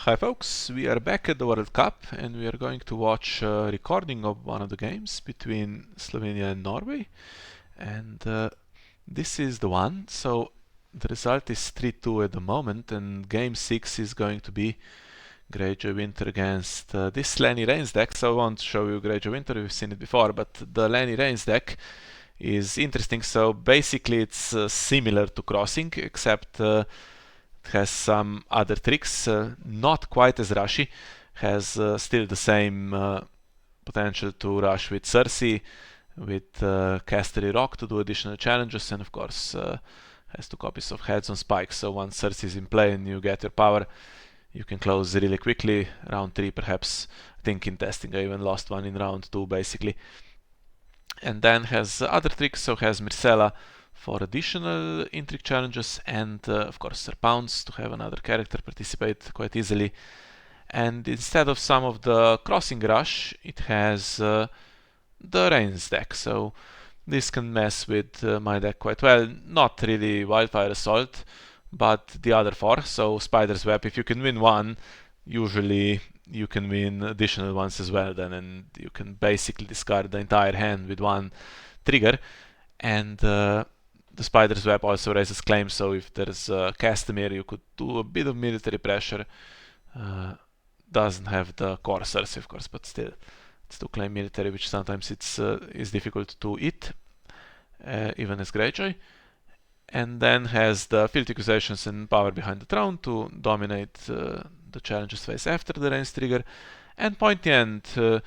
Hi folks, we are back at the World Cup and we are going to watch a recording of one of the games between Slovenia and Norway, and this is the one. So the result is 3-2 at the moment, and game 6 is going to be Greyjoy Winter against this Lenny Reigns deck. So I won't show you Greyjoy Winter, we've seen it before, but the Lenny Reigns deck is interesting. So basically it's similar to Crossing, except has some other tricks, not quite as rushy, has still the same potential to rush with Cersei, with Castamere Rock to do additional challenges, and of course has 2 copies of Heads on Spikes, so once Cersei is in play and you get your power, you can close really quickly. Round 3 perhaps. I think in testing I even lost one in round 2 basically. And then has other tricks, so has Myrcella for additional intrigue challenges, and of course Sir Pounce to have another character participate quite easily. And instead of some of the Crossing Rush, it has the Reigns deck, so this can mess with my deck quite well. Not really Wildfire Assault, but the other 4, so Spider's Web. If you can win one, usually you can win additional ones as well then, and you can basically discard the entire hand with one trigger. And the Spider's Web also raises claims, so if there's Castamere, you could do a bit of military pressure. Doesn't have the core Cersei, of course, but still, it's to claim military, which sometimes is difficult to eat, even as Greyjoy. And then has the Filthy Accusations and Power Behind the Throne to dominate the challenges phase after the Reigns trigger. And Pointy End,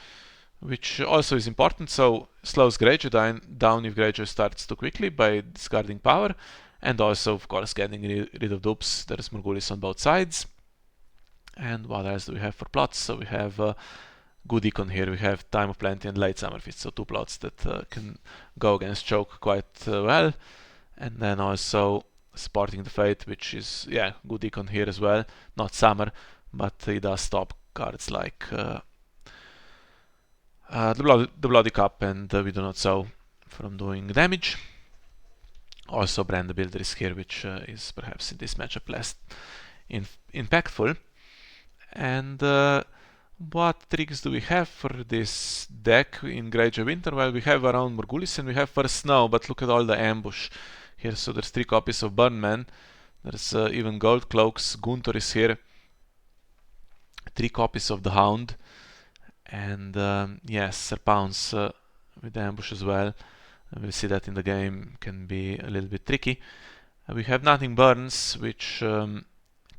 which also is important, so slows Greyjoy down if Greyjoy starts too quickly by discarding power, and also of course getting rid of dupes. There's Morghulis on both sides. And what else do we have for plots? So we have good econ here. We have Time of Plenty and Late Summer Feast, so 2 plots that can go against Choke quite well. And then also Supporting the Fate, which is, yeah, good econ here as well. Not Summer, but it does stop cards like the Bloody Cup and We Do Not Sow from doing damage. Also Brand the Builder is here, which is perhaps in this matchup less impactful. And what tricks do we have for this deck in Greyjoy Winter? Well, we have around Morghulis and we have First Snow, but look at all the ambush here. So there's 3 copies of Burnman, there's even Gold Cloaks, Gunthor is here, 3 copies of the Hound, and yes, Sir Pounce with the ambush as well. We'll see that in the game can be a little bit tricky. We have Nothing Burns, which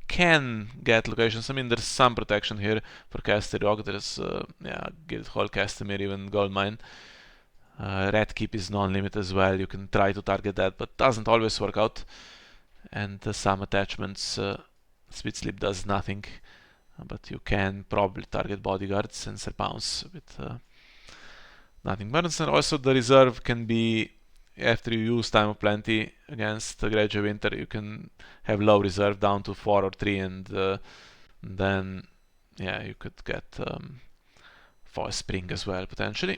can get locations. I mean, there's some protection here for Castamere Rock. There's Guildhall, Castamere, even Goldmine. Red Keep is non-limit as well. You can try to target that, but doesn't always work out. And some attachments, Spit Sleep does nothing, but you can probably target Bodyguards and Sir Pounce with Nothing Burns. And also the reserve can be, after you use Time of Plenty against Greyjoy Winter, you can have low reserve down to 4 or 3, and then yeah, you could get Foil Spring as well potentially.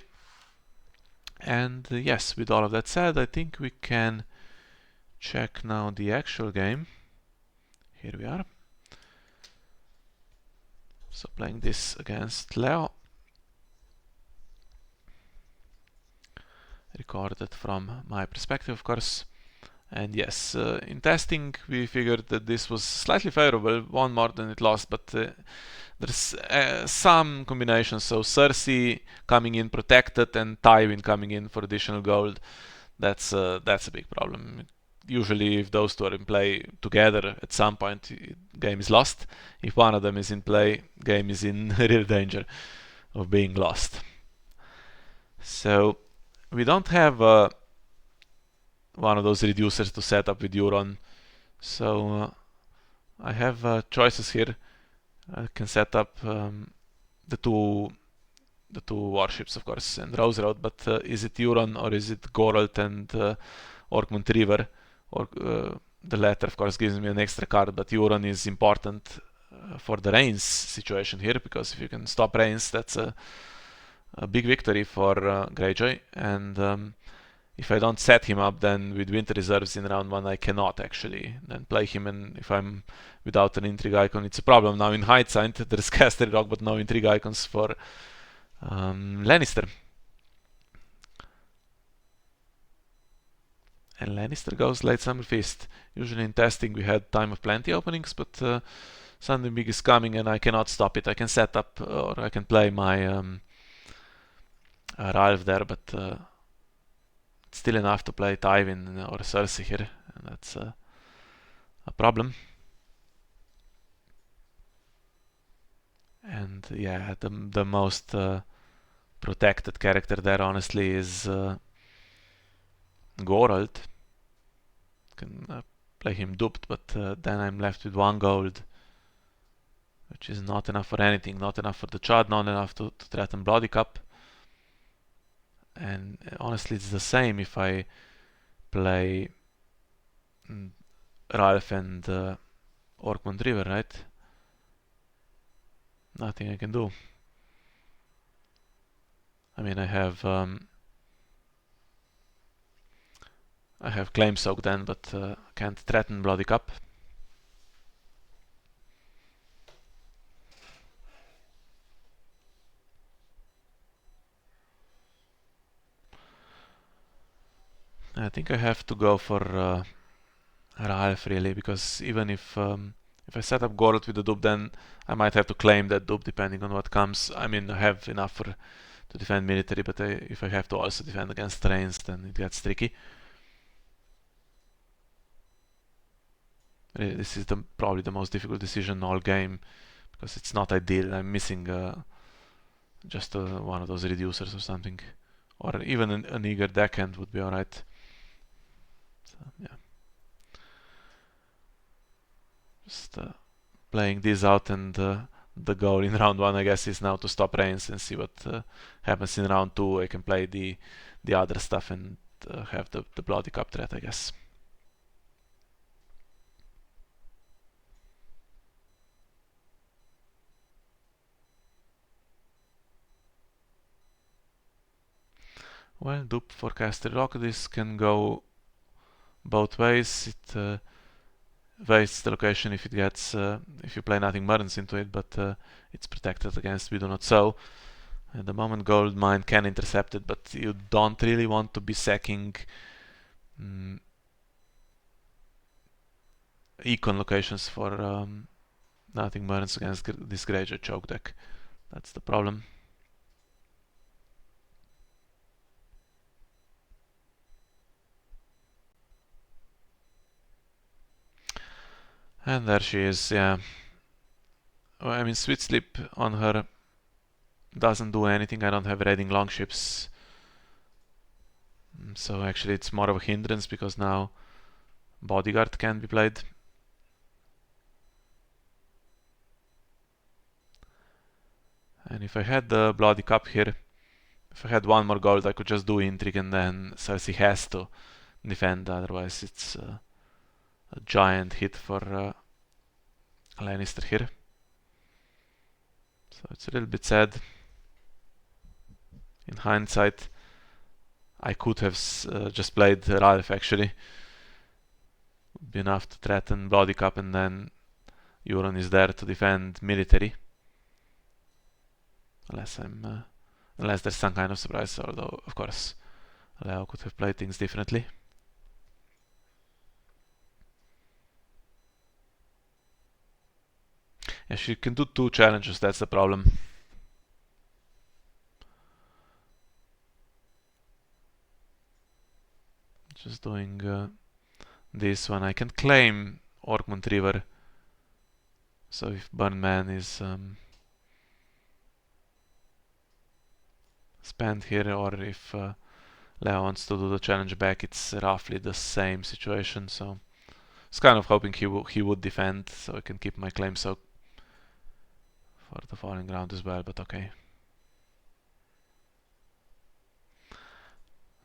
And yes, with all of that said, I think we can check now the actual game. Here we are. So playing this against Leo. Recorded from my perspective, of course. And yes, in testing we figured that this was slightly favorable, 1 more than it lost, but there's some combinations. So Cersei coming in protected and Tywin coming in for additional gold. That's a big problem. Usually if those 2 are in play together, at some point game is lost. If one of them is in play, game is in real danger of being lost. So we don't have one of those reducers to set up with Euron, so I have choices here. I can set up the two warships, of course, and Rose Road, but is it Euron or is it Geralt and Orkmont River? Or the latter, of course, gives me an extra card, but Euron is important for the Reigns situation here, because if you can stop Reigns, that's a big victory for Greyjoy. And if I don't set him up, then with winter reserves in round 1 I cannot actually then play him, and if I'm without an intrigue icon it's a problem. Now in hindsight there's Castamere Rock but no intrigue icons for Lannister. And Lannister goes late summer feast. Usually in testing we had time of plenty openings, but something big is coming and I cannot stop it. I can set up or I can play my Ralph there, but it's still enough to play Tywin or Cersei here, and that's a problem. And yeah, the most protected character there honestly is Gorald. Can play him duped, but then I'm left with 1 gold, which is not enough for anything, not enough for the Chad, not enough to threaten Bloody Cup. And honestly it's the same if I play Ralph and Orkmond River, right? Nothing I can do. I mean, I have Claim Soak then, but can't threaten Bloody Cup. I think I have to go for Ralph really, because even if I set up Goralt with the dupe, then I might have to claim that dupe depending on what comes. I mean, I have enough to defend military, but if I have to also defend against trains, then it gets tricky. Really, this is probably the most difficult decision all game, because it's not ideal. I'm missing just one of those reducers or something, or even an eager deckhand would be alright. So yeah, just playing this out, and the goal in round 1 I guess is now to stop Reigns and see what happens in round 2. I can play the other stuff and have the Bloody Cup threat, I guess. Well, dupe for Castamere Rock, this can go both ways. It wastes the location if it gets if you play nothing Murns into it, but it's protected against We Do Not Sow. At the moment Gold Mine can intercept it, but you don't really want to be sacking econ locations for nothing Murns against this Greyjoy choke deck. That's the problem. And there she is, yeah. Well, I mean, Sweet Sleep on her doesn't do anything. I don't have raiding longships, so actually it's more of a hindrance, because now Bodyguard can be played. And if I had the Bloody Cup here, if I had 1 more gold, I could just do Intrigue, and then Cersei has to defend, otherwise it's a giant hit for Lannister here. So it's a little bit sad. In hindsight, I could have just played Ralph actually. Would be enough to threaten Bloody Cup, and then Euron is there to defend military. Unless there's some kind of surprise, although of course Leo could have played things differently. Yeah, she can do 2 challenges, that's the problem. Just doing this one. I can claim Orkmond River, so if Burnman is spent here, or if Leo wants to do the challenge back, it's roughly the same situation. So I was kind of hoping he would defend, so I can keep my claim soak for the following round as well, but okay.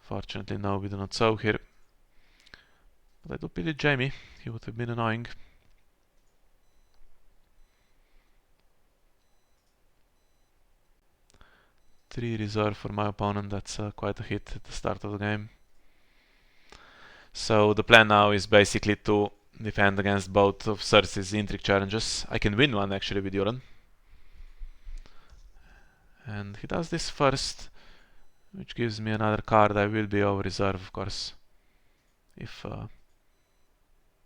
Fortunately, no, we do not sow here. But I do pity Jamie, he would have been annoying. Three reserve for my opponent, that's quite a hit at the start of the game. So the plan now is basically to defend against both of Cersei's intrigue challenges. I can win one actually with Euron. And he does this first, which gives me another card. I will be over reserve, of course, if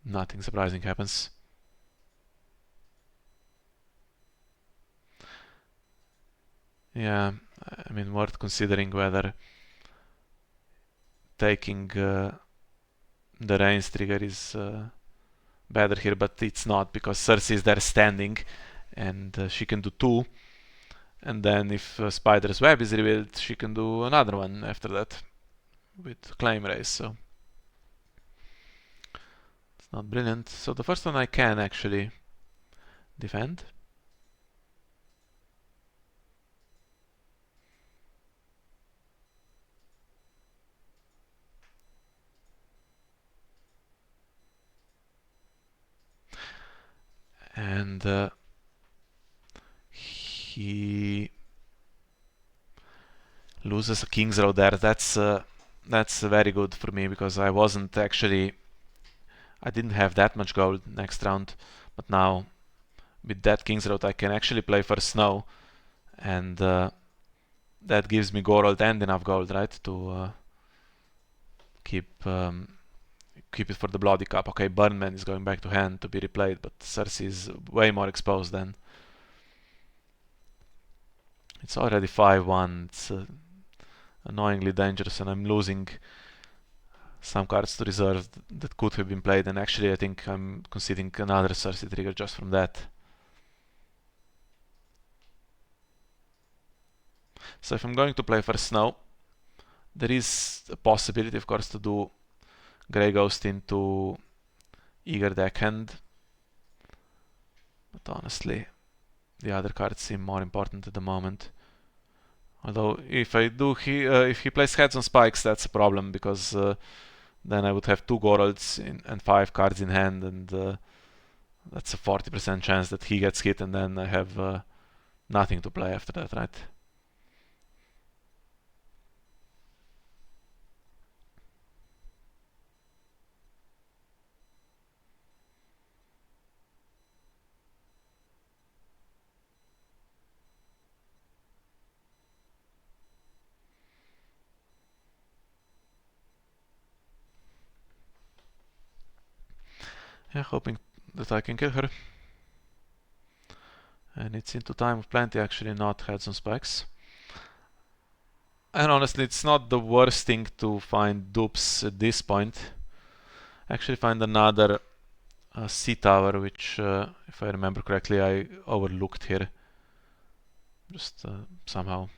nothing surprising happens. Yeah, I mean, worth considering whether taking the Reigns trigger is better here, but it's not, because Cersei is there standing and she can do 2, and then if Spider's Web is revealed, she can do another one after that with Claim Race, so it's not brilliant. So the first one I can actually defend. And he loses a King's Row there. That's very good for me, because I didn't have that much gold next round, but now with that King's Road I can actually play for Snow, and that gives me gold and enough gold, right, to keep it for the Bloody Cup. Okay, Burnman is going back to hand to be replayed, but Cersei is way more exposed then. It's already 5-1. It's annoyingly dangerous, and I'm losing some cards to reserve that could have been played, and actually I think I'm conceding another Cersei trigger just from that. So if I'm going to play for Snow, there is a possibility, of course, to do Grey Ghost into Eager Deckhand, but honestly the other cards seem more important at the moment. Although if he plays Heads on Spikes, that's a problem, because then I would have 2 Gorolds and 5 cards in hand, and that's a 40% chance that he gets hit, and then I have nothing to play after that, right? Yeah, hoping that I can kill her. And it's into Time of Plenty, actually, not Heads on Spikes. And honestly, it's not the worst thing to find dupes at this point. Actually find another Sea Tower, which, if I remember correctly, I overlooked here. Just somehow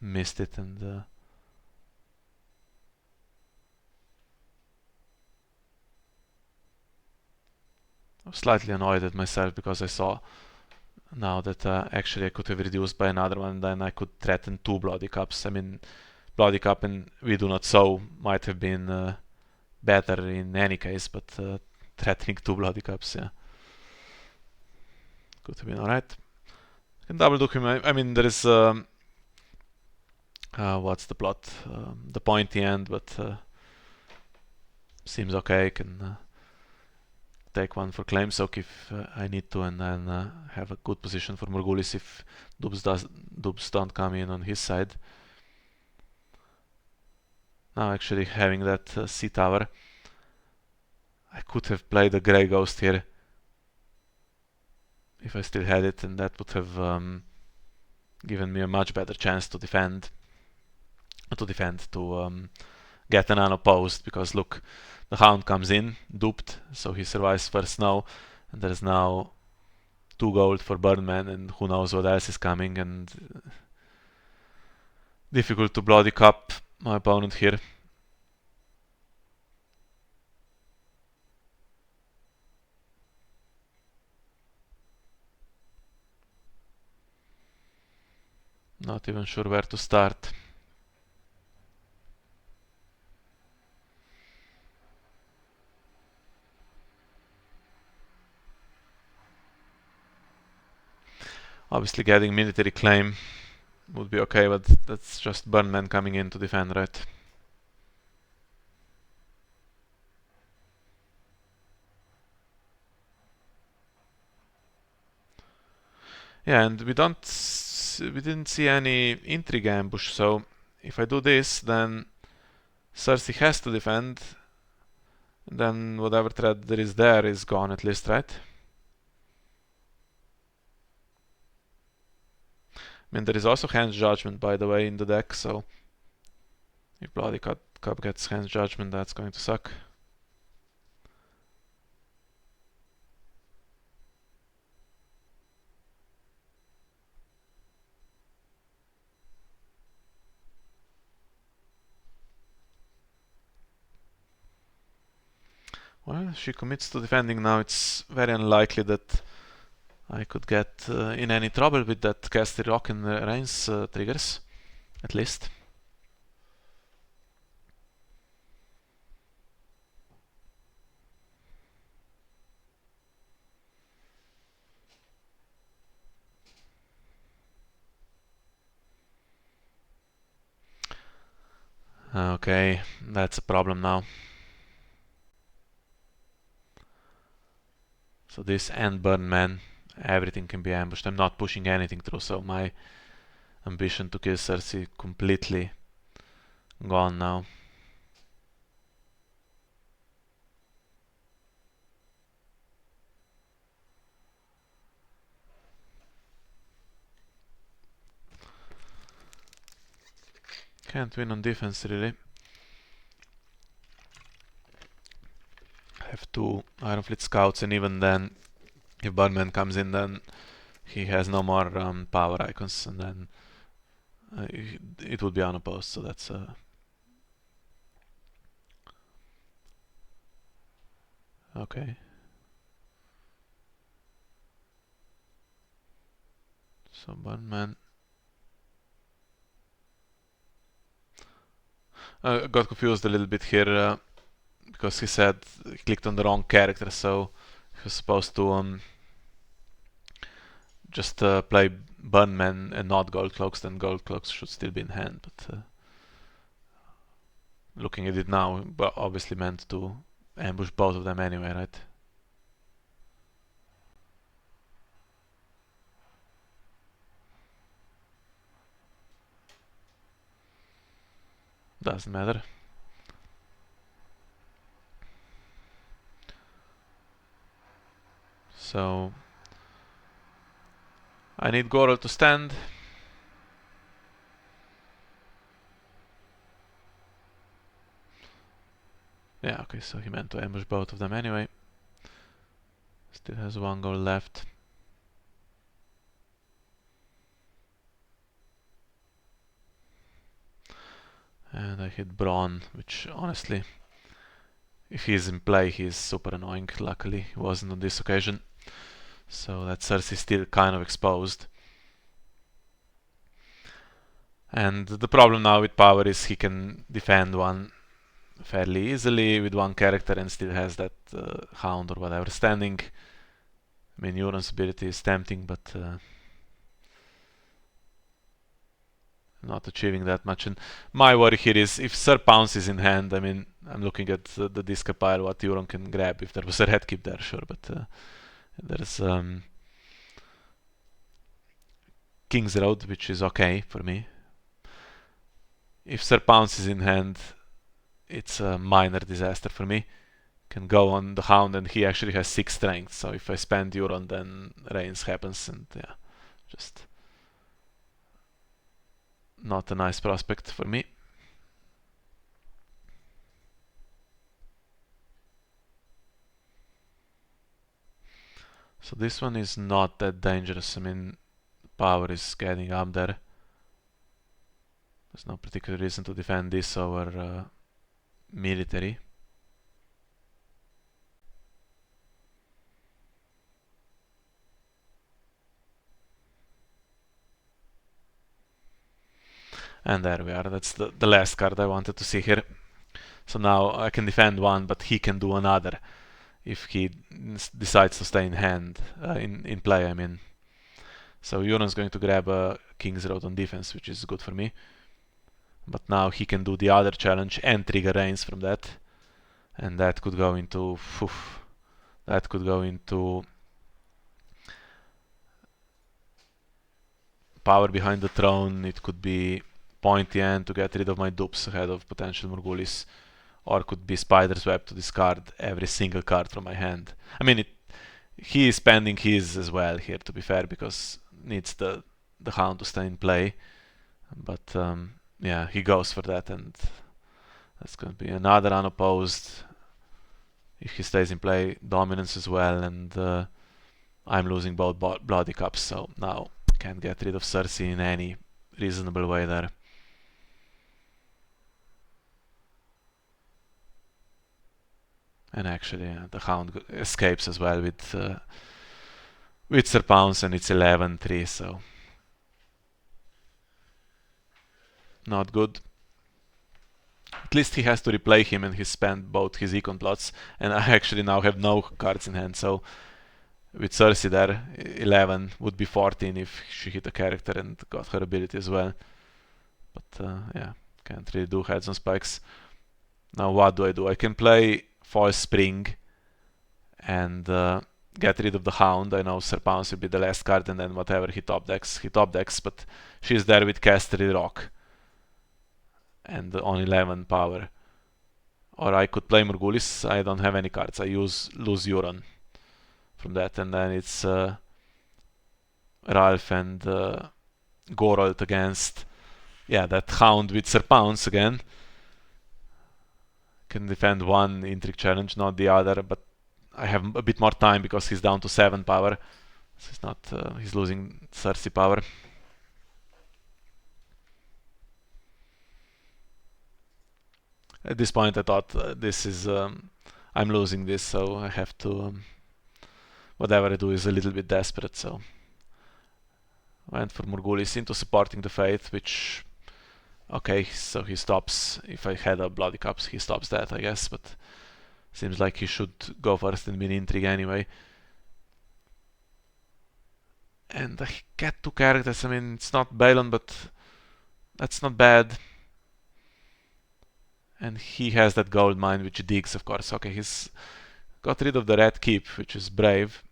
missed it, and I was slightly annoyed at myself, because I saw now that actually I could have reduced by another one, then I could threaten 2 Bloody Cups. I mean, Bloody Cup and We Do Not Sow might have been better in any case, but threatening 2 Bloody Cups, yeah, could have been alright. I can double duke him. I mean, there is what's the plot? The pointy end, but seems okay. I can take one for claim soak if I need to, and then have a good position for Morghulis if dupes don't come in on his side. Now actually having that Sea Tower, I could have played a Grey Ghost here if I still had it, and that would have given me a much better chance to defend, to get an unopposed, because look, the Hound comes in, duped, so he survives first Snow, and there is now 2 gold for Birdman, and who knows what else is coming, and difficult to Bloody Cup my opponent here. Not even sure where to start. Obviously getting military claim would be okay, but that's just Burnman coming in to defend, right? Yeah, and we didn't see any intrigue ambush, so if I do this, then Cersei has to defend, and then whatever threat there is gone at least, right? I mean, there is also Hand's Judgment, by the way, in the deck, so if Bloody Cup gets Hand's Judgment, that's going to suck. Well, if she commits to defending now, it's very unlikely that I could get in any trouble with that Castle Rock and Reigns triggers, at least. Okay, that's a problem now. So this and Burn Man, everything can be ambushed. I'm not pushing anything through, so my ambition to kill Cersei completely gone now. Can't win on defense, really. Have two Ironfleet scouts, and even then, if Burnman comes in, then he has no more power icons, and then it would be unopposed, so that's okay. So Burnman got confused a little bit here because he said he clicked on the wrong character, so he was supposed to just play Burnman and not Gold Cloaks, then Gold Cloaks should still be in hand, but looking at it now, obviously meant to ambush both of them anyway, right? Doesn't matter. So I need Goral to stand. Yeah, okay, so he meant to ambush both of them anyway. Still has one goal left. And I hit Braun, which honestly, if he's in play, he's super annoying. Luckily, he wasn't on this occasion. So that Cersei still kind of exposed. And the problem now with power is he can defend one fairly easily with one character and still has that Hound or whatever standing. I mean, Euron's ability is tempting, but not achieving that much. And my worry here is if Sir Pounce is in hand, I mean, I'm looking at the discard pile, what Euron can grab. If there was a red keep there, sure, but there's King's Road, which is okay for me. If Sir Pounce is in hand, it's a minor disaster for me. Can go on the Hound, and he actually has 6 strength, so if I spend Euron, then Reigns happens, and yeah, just not a nice prospect for me. So this one is not that dangerous. I mean, power is getting up there. There's no particular reason to defend this over military. And there we are. That's the last card I wanted to see here. So now I can defend one, but he can do another if he decides to stay in hand, in play, I mean. So Euron's going to grab a King's Road on defense, which is good for me. But now he can do the other challenge and trigger Reigns from that. And that could go into... that could go into power behind the throne, it could be pointy end to get rid of my dupes ahead of potential Morgulis, or could be Spider's Web to discard every single card from my hand. I mean, he is spending his as well here, to be fair, because needs the Hound to stay in play. But yeah, he goes for that, and that's going to be another unopposed. If he stays in play, dominance as well, and I'm losing both bloody cups, so now can't get rid of Cersei in any reasonable way there. And actually, the Hound escapes as well with Sir Pounce, and it's 11-3, so not good. At least he has to replay him, and he spent both his econ plots, and I actually now have no cards in hand, so with Cersei there, 11 would be 14 if she hit a character and got her ability as well. But yeah, can't really do heads on spikes. Now what do? I can play Foil Spring and get rid of the Hound. I know Sir Pounce will be the last card, and then whatever he top decks, but she's there with Castamere Rock and on 11 power. Or I could play Morgulis. I don't have any cards. I lose Euron from that, and then it's Ralph and Gorold against that Hound with Sir Pounce again. Can defend one Intrigue Challenge, not the other, but I have a bit more time because he's down to 7 power. So it's not he's losing Cersei power. At this point I thought this is I'm losing this, so I have to whatever I do is a little bit desperate, so went for Morgulis into supporting the Faith, which okay, so he stops. If I had a Bloody Cups, he stops that, I guess, but seems like he should go first and win Intrigue anyway. And I get 2 characters. I mean, it's not Balon, but that's not bad. And he has that gold mine, which digs, of course. Okay, he's got rid of the Red Keep, which is brave.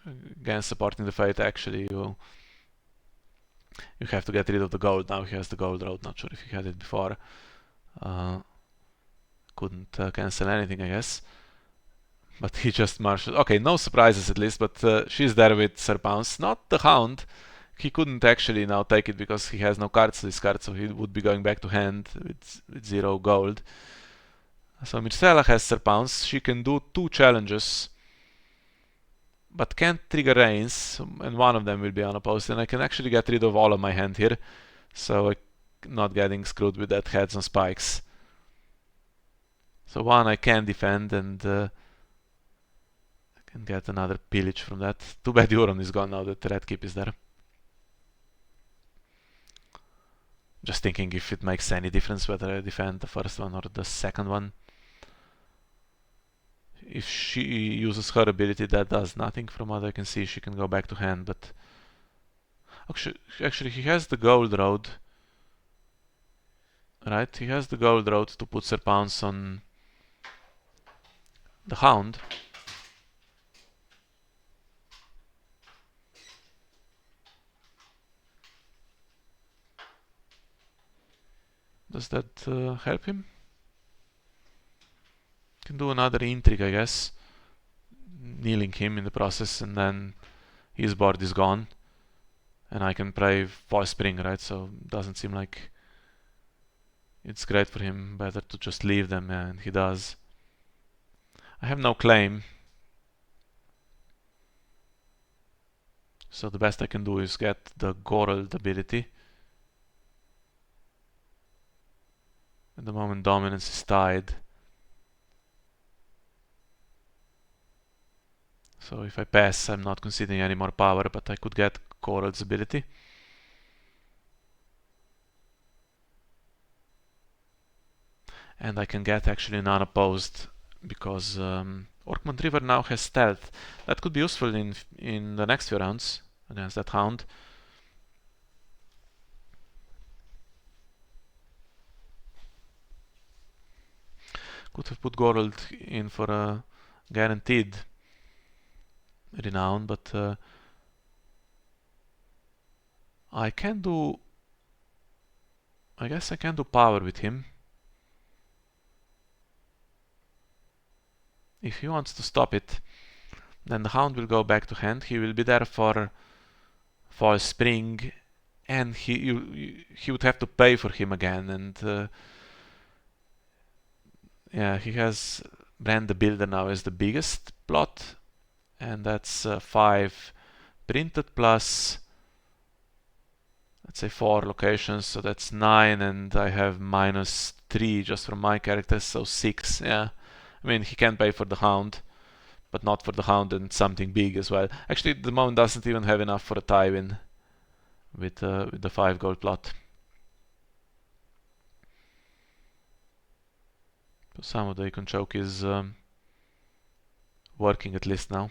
Again, supporting the Fate, actually, you have to get rid of the gold. Now he has the gold road. Not sure if he had it before. Couldn't cancel anything, I guess. But he just marshaled. Okay, no surprises at least, but she's there with Sir Pounce. Not the Hound. He couldn't actually now take it because he has no cards to discard, so he would be going back to hand with 0 gold. So Myrcella has Sir Pounce. She can do 2 challenges, but can't trigger Reigns, and one of them will be unopposed, and I can actually get rid of all of my hand here, so I'm not getting screwed with that heads on spikes. So one I can defend, and I can get another pillage from that. Too bad Euron is gone now that Red Keep is there. Just thinking if it makes any difference whether I defend the first one or the second one. If she uses her ability, that does nothing from what I can see. She can go back to hand, but actually he has the gold road. Right, he has the gold road to put Sir Pounce on the Hound. Does that help him? Can do another Intrigue, I guess, kneeling him in the process, and then his board is gone, and I can play Foil Spring, right? So doesn't seem like it's great for him. Better to just leave them, and he does. I have no claim, so the best I can do is get the Gorold ability. At the moment, dominance is tied. So if I pass, I'm not conceding any more power, but I could get Gorold's ability. And I can get actually an unopposed, because Orkmont River now has stealth. That could be useful in the next few rounds against that Hound. Could have put Gorold in for a guaranteed renown, but I can do... I guess I can do power with him. If he wants to stop it, then the Hound will go back to hand. He will be there for false spring, and he would have to pay for him again. And yeah, he has Brand the Builder now as the biggest plot, and that's 5 printed plus, let's say 4 locations, so that's 9, and I have -3 just from my characters, so 6. Yeah, I mean, he can pay for the Hound, but not for the Hound and something big as well. Actually, the moment doesn't even have enough for a tie-win with the 5 gold plot. So some of the Icon Choke is working at least now.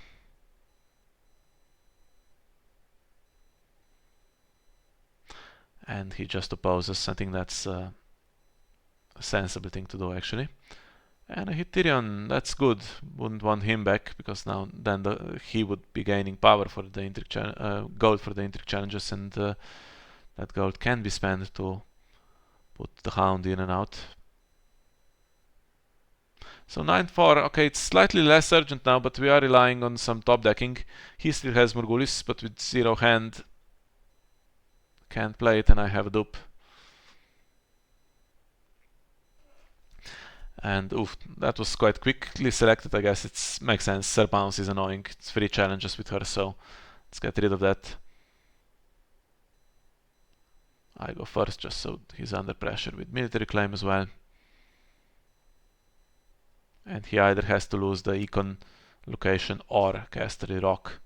And he just opposes. I think that's a sensible thing to do, actually. And I hit Tyrion. That's good. Wouldn't want him back, because now then he would be gaining power for the intrigue gold for the intrigue challenges, and that gold can be spent to put the Hound in and out. So 9-4. Okay, it's slightly less urgent now, but we are relying on some top decking. He still has Morgulis, but with 0 hand can't play it, and I have a dupe. And oof, that was quite quickly selected. I guess it makes sense. Sir Bounce is annoying. It's 3 challenges with her, so let's get rid of that. I go first just so he's under pressure with military claim as well. And he either has to lose the Econ location or Casterly Rock.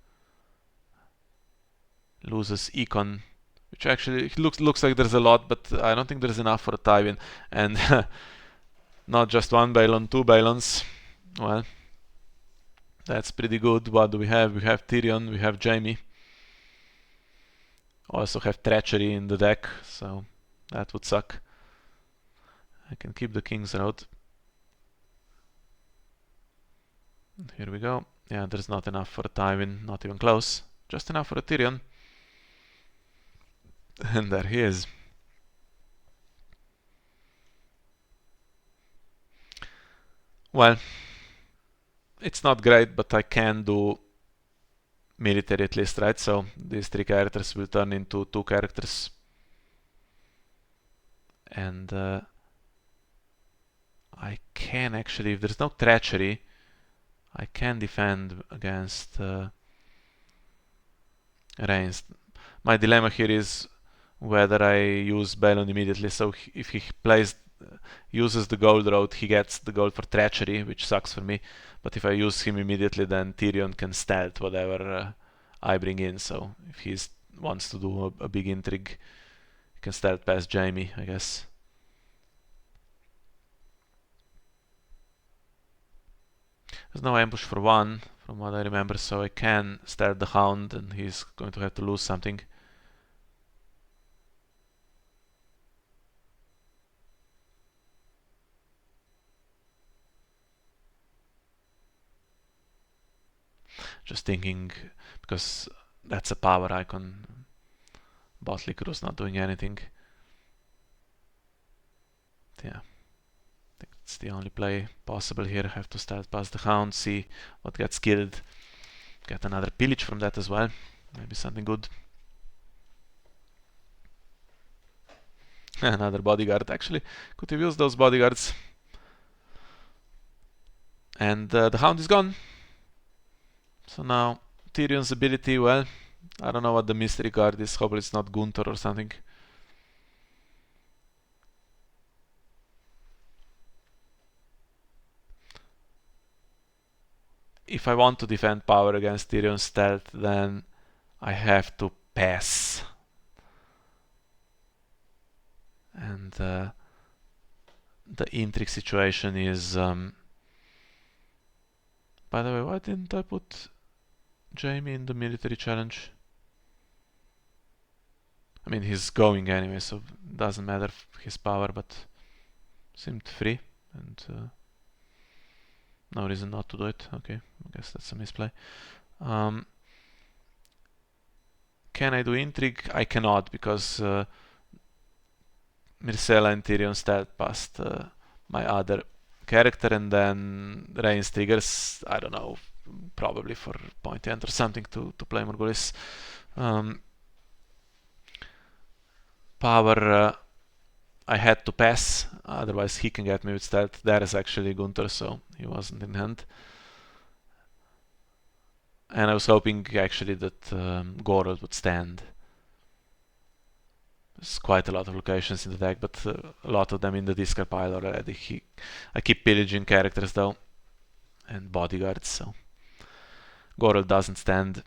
Loses Econ, which actually looks like there's a lot, but I don't think there's enough for a tie-win. And not just 1 Balon, 2 Balons. Well, that's pretty good. What do we have? We have Tyrion, we have Jaime. Also have Treachery in the deck, so that would suck. I can keep the King's Road. Here we go. Yeah, there's not enough for a tie-win, not even close. Just enough for a Tyrion. And there he is. Well, it's not great, but I can do military at least, right? So these 3 characters will turn into 2 characters. And I can actually, if there's no treachery, I can defend against Reigns. My dilemma here is whether I use Balon immediately. So if he uses the gold road, he gets the gold for treachery, which sucks for me. But if I use him immediately, then Tyrion can stealth whatever I bring in. So if he wants to do a big intrigue, he can stealth past Jaime, I guess. There's no ambush for 1, from what I remember, so I can stealth the Hound, and he's going to have to lose something. Just thinking, because that's a power icon. Bot Lycoros not doing anything. Yeah, I think it's the only play possible here. Have to start past the Hound, see what gets killed. Get another pillage from that as well. Maybe something good. Another bodyguard. Actually, could have used those bodyguards. And the Hound is gone. So now Tyrion's ability, well, I don't know what the mystery card is. Hopefully it's not Gunther or something. If I want to defend power against Tyrion's stealth, then I have to pass. And the intrigue situation is... by the way, why didn't I put Jaime in the military challenge? I mean, he's going anyway, so it doesn't matter his power, but seemed free, and no reason not to do it. Okay, I guess that's a misplay. can I do intrigue? I cannot, because Myrcella and Tyrion stealth past my other character, and then Rhaenys triggers, I don't know, probably for point end or something to play Morghulis. Power, I had to pass, otherwise he can get me with stealth. There is actually Gunther, so he wasn't in hand. And I was hoping actually that Gorold would stand. There's quite a lot of locations in the deck, but a lot of them in the discard pile already. I keep pillaging characters though, and bodyguards, so Gorold doesn't stand.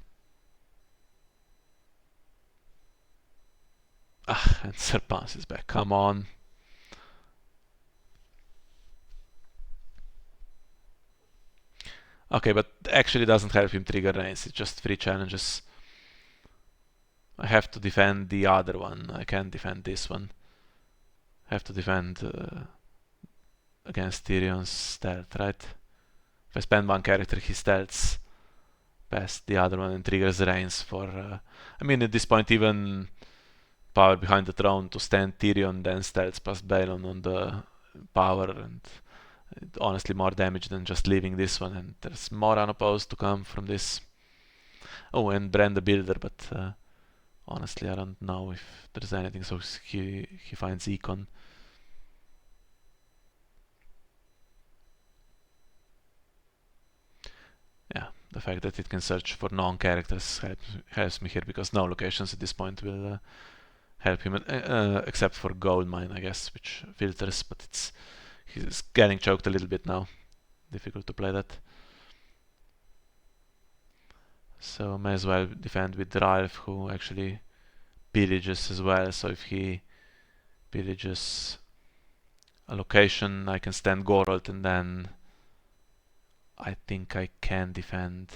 And Serpans is back, come on. Okay, but actually doesn't help him trigger Rhaenys, it's just 3 challenges. I have to defend the other one, I can't defend this one. I have to defend against Tyrion's stealth, right? If I spend 1 character, he stealths past the other one and triggers Rhaenys for... I mean, at this point, even power behind the throne to stand Tyrion, then stealths past Balon on the power, and honestly more damage than just leaving this one, and there's more unopposed to come from this. Oh, and Bran the Builder, but honestly I don't know if there's anything, so he finds Econ. Yeah, the fact that it can search for non-characters helps me here, because no locations at this point will help him, except for Goldmine, I guess, which filters, but he's getting choked a little bit now. Difficult to play that. So may as well defend with Ralph, who actually pillages as well, so if he pillages a location, I can stand Gorold, and then I think I can defend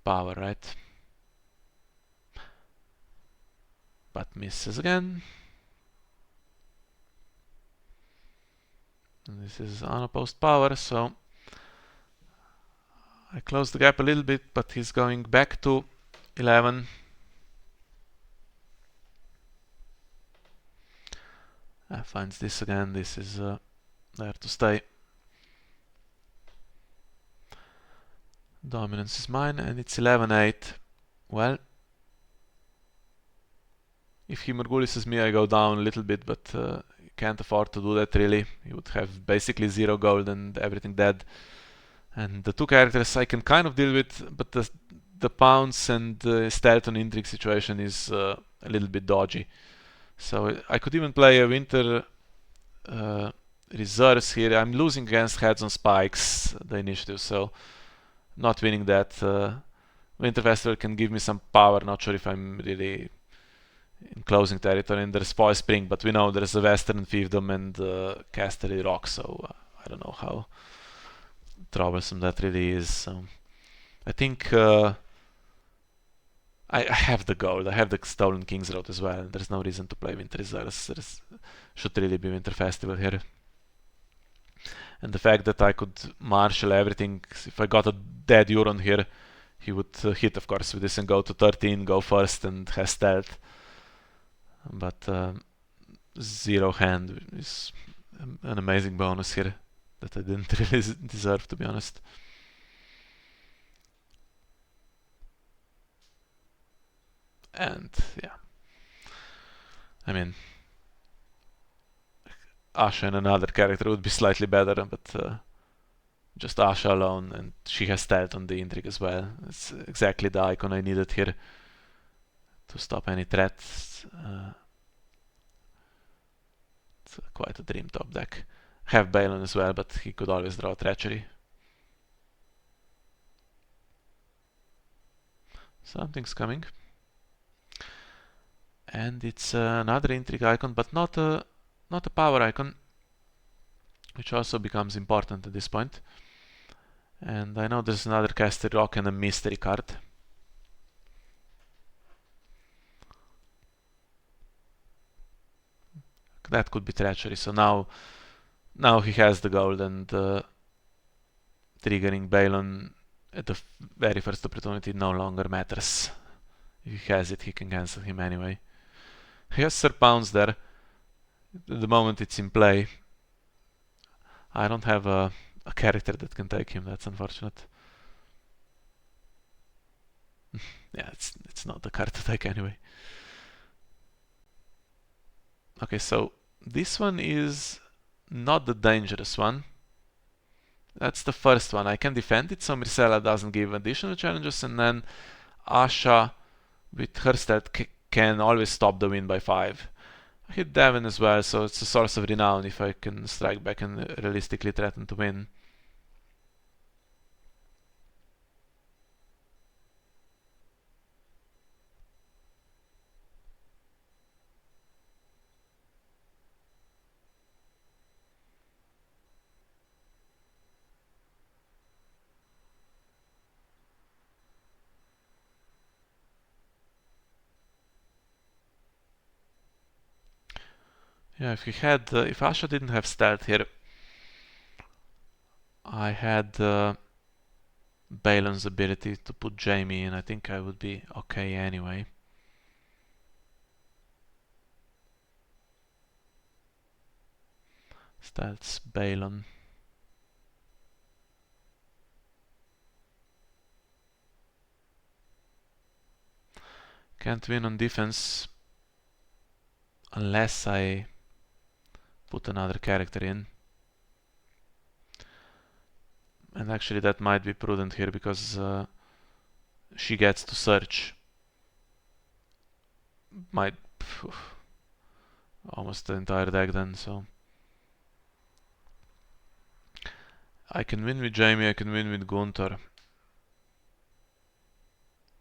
power, right? But misses again. And this is unopposed power, so I close the gap a little bit, but he's going back to 11. Finds this again, this is there to stay. Dominance is mine, and it's 11-8. Well, if he Morghulises me, I go down a little bit, but can't afford to do that really. He would have basically 0 gold and everything dead. And the 2 characters I can kind of deal with, but the pounce and stealth on intrigue situation is a little bit dodgy. So I could even play a Winter Reserves here. I'm losing against Heads on Spikes, the initiative, so not winning that. Winter Festival can give me some power, not sure if I'm really in closing territory, and there's Foil Spring, but we know there's a Western Fiefdom and Casterly Rock, so I don't know how troublesome that really is. So I think I have the gold, I have the Stolen King's Road as well, and there's no reason to play Winter Reserves. There should really be Winter Festival here. And the fact that I could marshal everything, if I got a dead Euron here, he would hit of course with this and go to 13, go first and has stealth. But 0 hand is an amazing bonus here that I didn't really deserve, to be honest. And yeah, I mean, Asha and another character would be slightly better, but just Asha alone, and she has stealth on the intrigue as well. It's exactly the icon I needed here to stop any threats. It's quite a dream top deck. Have Balon as well, but he could always draw Treachery. Something's coming. And it's another intrigue icon, but not a power icon, which also becomes important at this point. And I know there's another Casterly Rock and a mystery card. That could be Treachery, so now he has the gold, and triggering Balon at the very first opportunity no longer matters. If he has it, he can cancel him anyway. He has Sir Pounce there. At the moment it's in play. I don't have a character that can take him, that's unfortunate. Yeah, it's not the card to take anyway. Okay, so this one is not the dangerous one. That's the first one. I can defend it, so Myrcella doesn't give additional challenges, and then Asha with her stat can always stop the win by 5. I hit Devon as well, so it's a source of renown if I can strike back and realistically threaten to win. Yeah, if Asha didn't have stealth here, I had Balon's ability to put Jaime in. I think I would be okay anyway. Stealth's Balon. Can't win on defense unless I put another character in. And actually that might be prudent here because she gets to search. Might almost the entire deck then, so I can win with Jaime, I can win with Gunther.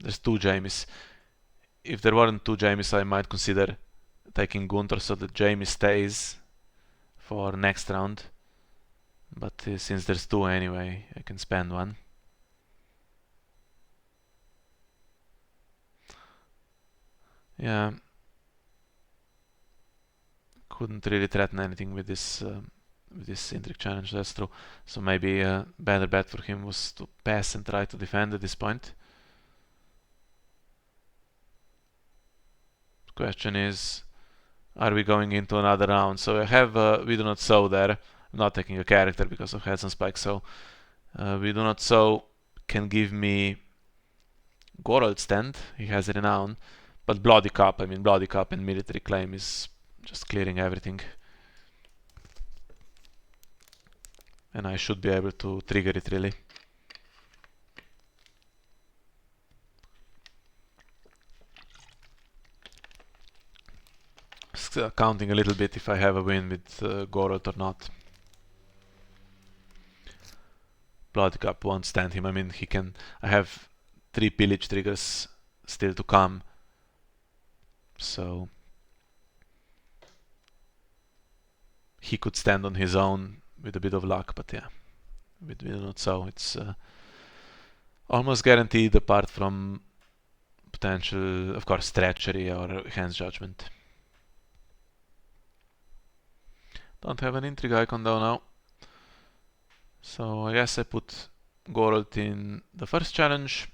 There's 2 Jaimes. If there weren't 2 Jaimes, I might consider taking Gunther so that Jaime stays for next round. But since there's 2 anyway, I can spend 1. Yeah. Couldn't really threaten anything with this Indrik challenge, that's true. So maybe a better bet for him was to pass and try to defend at this point. The question is, are we going into another round? So I have We Do Not Sow there. I'm not taking a character because of Heads and Spike, so We Do Not Sow can give me Gorald Stand, he has Renown, but Bloody Cup and Military Claim is just clearing everything. And I should be able to trigger it really. Counting a little bit if I have a win with Gorald or not. Bloody Cup won't stand him. I mean, I have 3 pillage triggers still to come. So he could stand on his own with a bit of luck, but yeah, with Not So, it's almost guaranteed apart from potential, of course, treachery or Hand's Judgment. Don't have an intrigue icon though now. So I guess I put Gorald in the first challenge,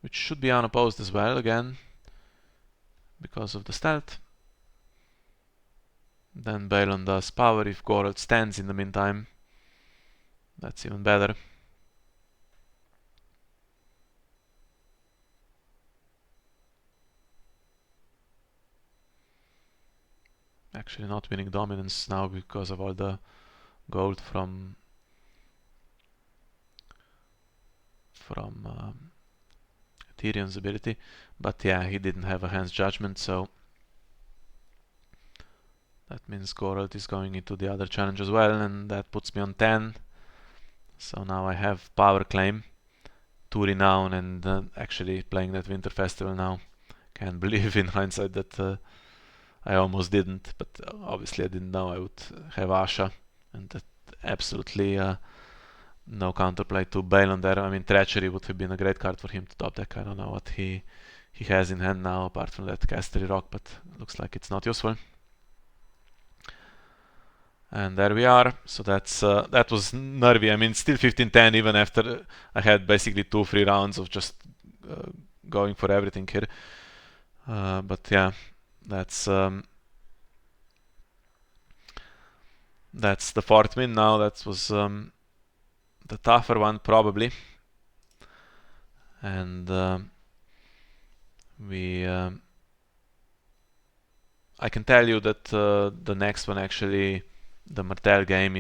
which should be unopposed as well again, because of the stealth. Then Balon does power if Gorald stands in the meantime. That's even better. Actually not winning dominance now because of all the gold from Tyrion's ability. But yeah, he didn't have a Hand's Judgment, so that means Gorald is going into the other challenge as well, and that puts me on 10. So now I have Power Claim, 2 Renown, and actually playing that Winter Festival now. Can't believe in hindsight that I almost didn't, but obviously I didn't know I would have Asha, and that absolutely no counterplay to Balon there. I mean, Treachery would have been a great card for him to top deck. I don't know what he has in hand now apart from that Castery Rock, but looks like it's not useful. And there we are. So that was nervy. I mean, still 15-10 even after I had basically 2 free rounds of just going for everything here. But yeah, that's the fourth win now. That was the tougher one probably, and I can tell you that the next one, actually, the Martel game,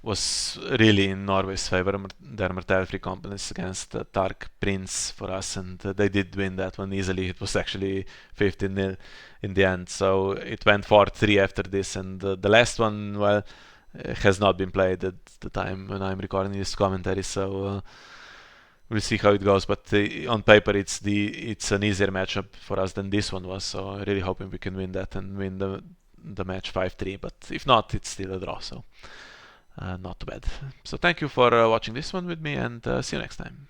was really in Norway's favor. Their Martel free companies against Tark Prince for us, and they did win that one easily. It was actually 15-0 in the end, so it went 4-3 after this, and the last one, well, has not been played at the time when I'm recording this commentary, so we'll see how it goes. But on paper, it's an easier matchup for us than this one was, so I'm really hoping we can win that and win the match 5-3. But if not, it's still a draw, so not too bad. So thank you for watching this one with me, and see you next time.